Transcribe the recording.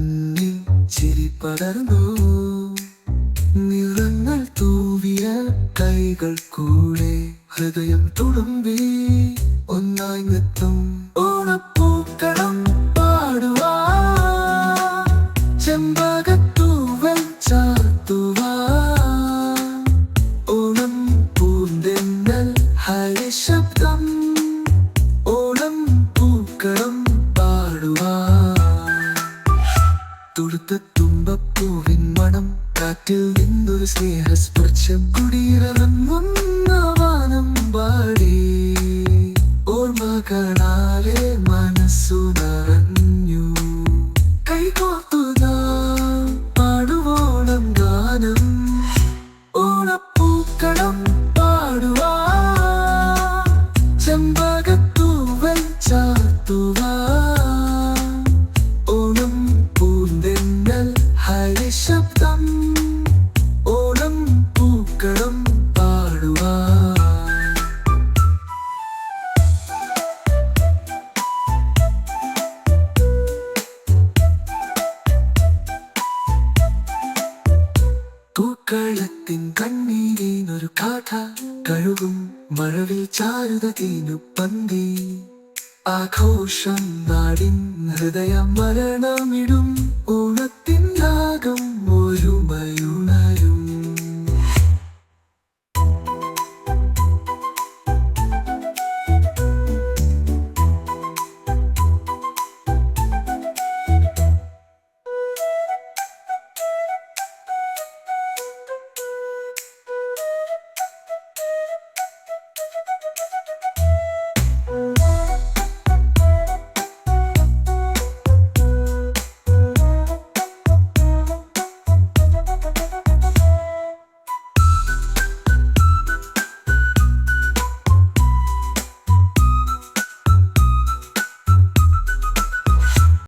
കണ്ണിൽ ചിരി പടർന്നു, നിറങ്ങൾ തൂവിയ കൈകൾ കൂടെ ഹൃദയം തുളുമ്പി ഒന്നായി നൃത്തം. ഓണപ്പൂക്കളം പാടുവാ, ചെമ്പകത്തൂവൽ ചാർത്തുവാ, ഓണം പൂന്തെന്നൽ ഹരിശബ്ദം, ഓണം പൂക്കളം പാടുവാ. തുടുത്ത തുമ്പപ്പൂവിൻ മണം, കാറ്റിൽ നിന്നൊരു സ്നേഹസ്പർശം, കുടിയിറങ്ങുന്ന വാനം പാടി ഓർമ്മകളാലെ മനസ്സു നിറഞ്ഞു. കൈകോർത്തു നാം പാടുവോണം ഗാനം, ഓണപ്പൂക്കളം പാടുവാ, ചെമ്പകത്തൂവൽ ചാർത്തുവാ, ഓണം പൂന്തെന്നൽ ഹരിശബ്ദം, ഓണം പൂക്കളം പാടുവാ. പൂക്കളത്തിൻ കണ്ണീരിനൊരു കാഥ, കഴുകും മഴവിൽ ചാരുത തീനു പന്തി, ആഘോഷം നാടിൻ ഹൃദയം മരണമിടും.